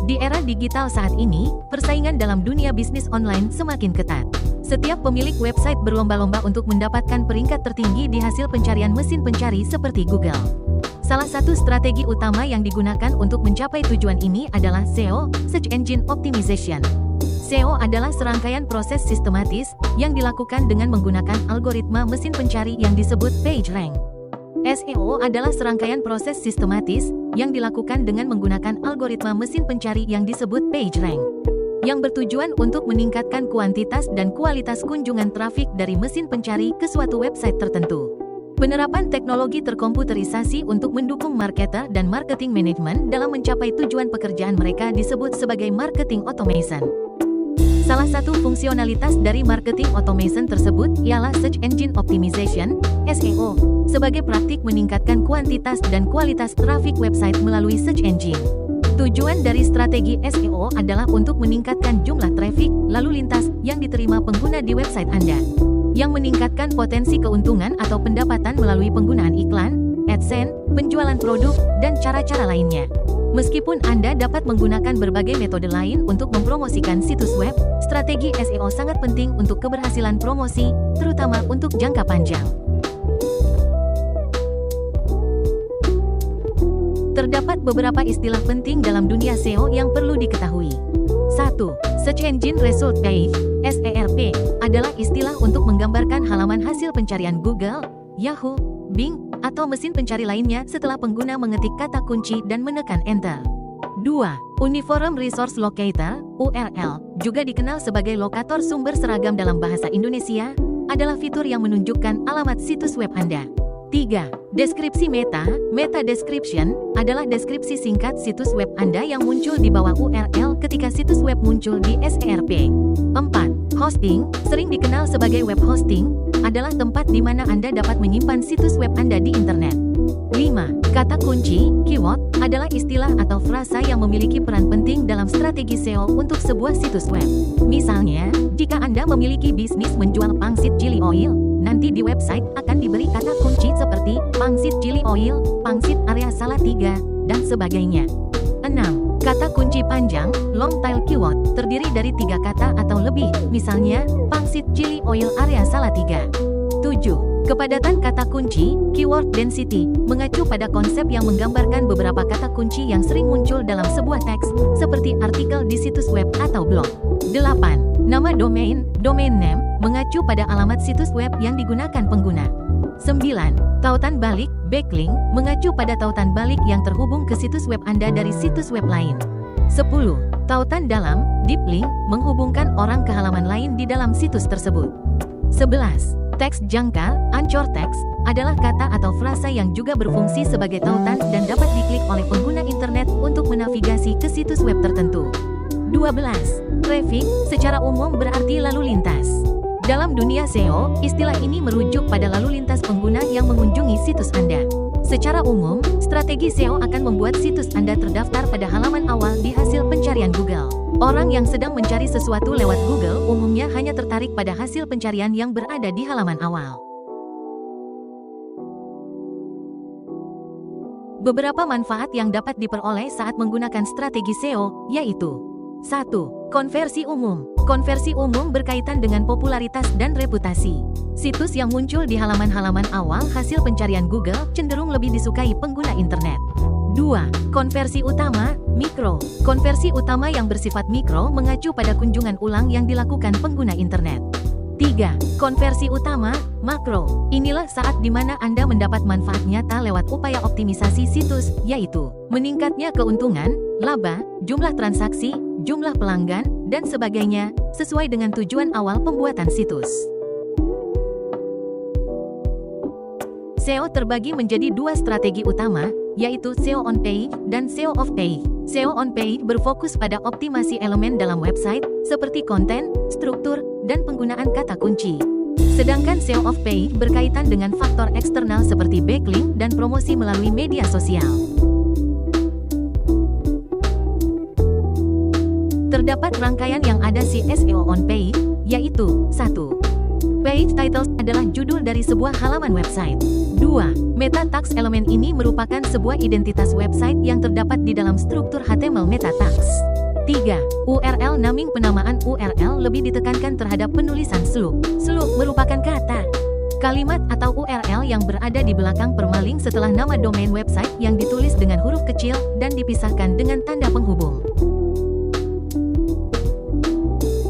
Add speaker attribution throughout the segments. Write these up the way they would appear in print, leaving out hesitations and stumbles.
Speaker 1: Di era digital saat ini, persaingan dalam dunia bisnis online semakin ketat. Setiap pemilik website berlomba-lomba untuk mendapatkan peringkat tertinggi di hasil pencarian mesin pencari seperti Google. Salah satu strategi utama yang digunakan untuk mencapai tujuan ini adalah SEO, Search Engine Optimization. SEO adalah serangkaian proses sistematis yang dilakukan dengan menggunakan algoritma mesin pencari yang disebut PageRank. SEO adalah serangkaian proses sistematis yang dilakukan dengan menggunakan algoritma mesin pencari yang disebut PageRank, yang bertujuan untuk meningkatkan kuantitas dan kualitas kunjungan trafik dari mesin pencari ke suatu website tertentu. Penerapan teknologi terkomputerisasi untuk mendukung marketer dan marketing management dalam mencapai tujuan pekerjaan mereka disebut sebagai marketing automation. Salah satu fungsionalitas dari marketing automation tersebut ialah Search Engine Optimization, SEO, sebagai praktik meningkatkan kuantitas dan kualitas trafik website melalui search engine. Tujuan dari strategi SEO adalah untuk meningkatkan jumlah trafik lalu lintas yang diterima pengguna di website Anda, yang meningkatkan potensi keuntungan atau pendapatan melalui penggunaan iklan, AdSense, penjualan produk, dan cara-cara lainnya. Meskipun Anda dapat menggunakan berbagai metode lain untuk mempromosikan situs web, strategi SEO sangat penting untuk keberhasilan promosi, terutama untuk jangka panjang. Terdapat beberapa istilah penting dalam dunia SEO yang perlu diketahui. 1. Search Engine Result Page, SERP, adalah istilah untuk menggambarkan halaman hasil pencarian Google, Yahoo, Bing, atau mesin pencari lainnya setelah pengguna mengetik kata kunci dan menekan Enter. 2. Uniform Resource Locator, URL, juga dikenal sebagai lokator sumber seragam dalam bahasa Indonesia, adalah fitur yang menunjukkan alamat situs web Anda. 3. Deskripsi meta, meta description, adalah deskripsi singkat situs web Anda yang muncul di bawah URL ketika situs web muncul di SERP. 4. Hosting, sering dikenal sebagai web hosting, adalah tempat di mana Anda dapat menyimpan situs web Anda di internet. 5. Kata kunci, keyword, adalah istilah atau frasa yang memiliki peran penting dalam strategi SEO untuk sebuah situs web. Misalnya, jika Anda memiliki bisnis menjual pangsit chili oil, nanti di website akan diberi kata kunci seperti pangsit chili oil, pangsit area Salatiga, dan sebagainya. 6. Kata kunci panjang, long tail keyword, terdiri dari 3 kata atau lebih, misalnya, pangsit chili oil area Salatiga. 7. Kepadatan kata kunci, keyword density, mengacu pada konsep yang menggambarkan beberapa kata kunci yang sering muncul dalam sebuah teks, seperti artikel di situs web atau blog. 8. Nama domain, domain name, mengacu pada alamat situs web yang digunakan pengguna. 9. Tautan balik, backlink, mengacu pada tautan balik yang terhubung ke situs web Anda dari situs web lain. 10. Tautan dalam, deep link, menghubungkan orang ke halaman lain di dalam situs tersebut. 11. Teks jangkar, anchor text, adalah kata atau frasa yang juga berfungsi sebagai tautan dan dapat diklik oleh pengguna internet untuk menavigasi ke situs web tertentu. 12. Traffic, secara umum berarti lalu lintas. Dalam dunia SEO, istilah ini merujuk pada lalu lintas pengguna yang mengunjungi situs Anda. Secara umum, strategi SEO akan membuat situs Anda terdaftar pada halaman awal di hasil pencarian Google. Orang yang sedang mencari sesuatu lewat Google umumnya hanya tertarik pada hasil pencarian yang berada di halaman awal. Beberapa manfaat yang dapat diperoleh saat menggunakan strategi SEO, yaitu 1. Konversi umum. Konversi umum berkaitan dengan popularitas dan reputasi. Situs yang muncul di halaman-halaman awal hasil pencarian Google cenderung lebih disukai pengguna internet. 2. Konversi utama, mikro. Konversi utama yang bersifat mikro mengacu pada kunjungan ulang yang dilakukan pengguna internet. 3. Konversi utama, makro. Inilah saat di mana Anda mendapat manfaat nyata lewat upaya optimisasi situs, yaitu meningkatnya keuntungan, laba, jumlah transaksi, jumlah pelanggan, dan sebagainya, sesuai dengan tujuan awal pembuatan situs. SEO terbagi menjadi 2 strategi utama, yaitu SEO on page dan SEO off page. SEO on page berfokus pada optimasi elemen dalam website, seperti konten, struktur, dan penggunaan kata kunci. Sedangkan SEO off page berkaitan dengan faktor eksternal seperti backlink dan promosi melalui media sosial. Terdapat rangkaian yang ada si SEO on page, yaitu 1. Page titles adalah judul dari sebuah halaman website. 2. Meta tags, elemen ini merupakan sebuah identitas website yang terdapat di dalam struktur HTML meta tags. 3. URL naming. Penamaan URL lebih ditekankan terhadap penulisan slug. Slug merupakan kata, kalimat atau URL yang berada di belakang permalink setelah nama domain website yang ditulis dengan huruf kecil dan dipisahkan dengan tanda penghubung.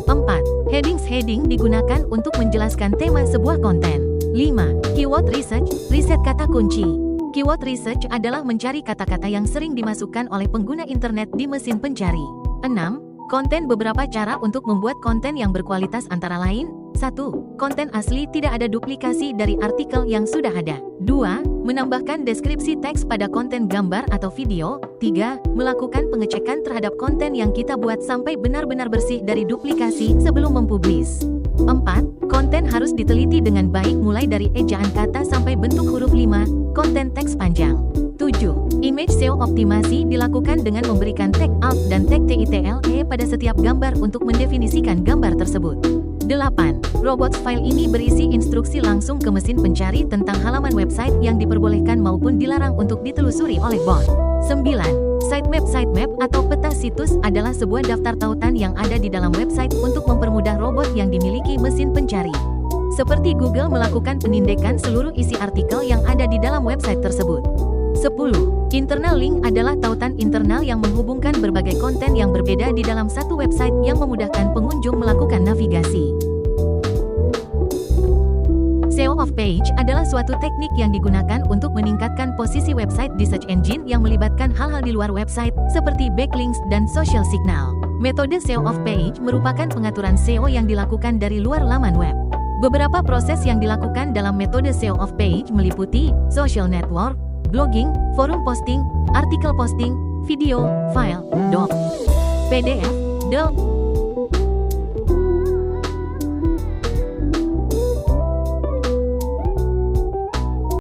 Speaker 1: 4. Headings. Heading digunakan untuk menjelaskan tema sebuah konten. 5. Keyword research. Riset kata kunci. Keyword research adalah mencari kata-kata yang sering dimasukkan oleh pengguna internet di mesin pencari. 6. Konten. Beberapa cara untuk membuat konten yang berkualitas antara lain: 1. Konten asli, tidak ada duplikasi dari artikel yang sudah ada. 2. Menambahkan deskripsi teks pada konten gambar atau video. 3. Melakukan pengecekan terhadap konten yang kita buat sampai benar-benar bersih dari duplikasi sebelum mempublis. 4. Konten harus diteliti dengan baik mulai dari ejaan kata sampai bentuk huruf. 5. Konten teks panjang. 7. Image SEO optimasi dilakukan dengan memberikan tag alt dan tag title pada setiap gambar untuk mendefinisikan gambar tersebut. 8. Robots. File ini berisi instruksi langsung ke mesin pencari tentang halaman website yang diperbolehkan maupun dilarang untuk ditelusuri oleh bot. 9. Sitemap. Sitemap atau peta situs adalah sebuah daftar tautan yang ada di dalam website untuk mempermudah robot yang dimiliki mesin pencari, seperti Google, melakukan penindakan seluruh isi artikel yang ada di dalam website tersebut. 10. Internal link adalah tautan internal yang menghubungkan berbagai konten yang berbeda di dalam satu website yang memudahkan pengunjung melakukan navigasi. SEO of page adalah suatu teknik yang digunakan untuk meningkatkan posisi website di search engine yang melibatkan hal-hal di luar website, seperti backlinks dan social signal. Metode SEO of page merupakan pengaturan SEO yang dilakukan dari luar laman web. Beberapa proses yang dilakukan dalam metode SEO of page meliputi social network, blogging, forum posting, artikel posting, video, file, doc, PDF, DOC,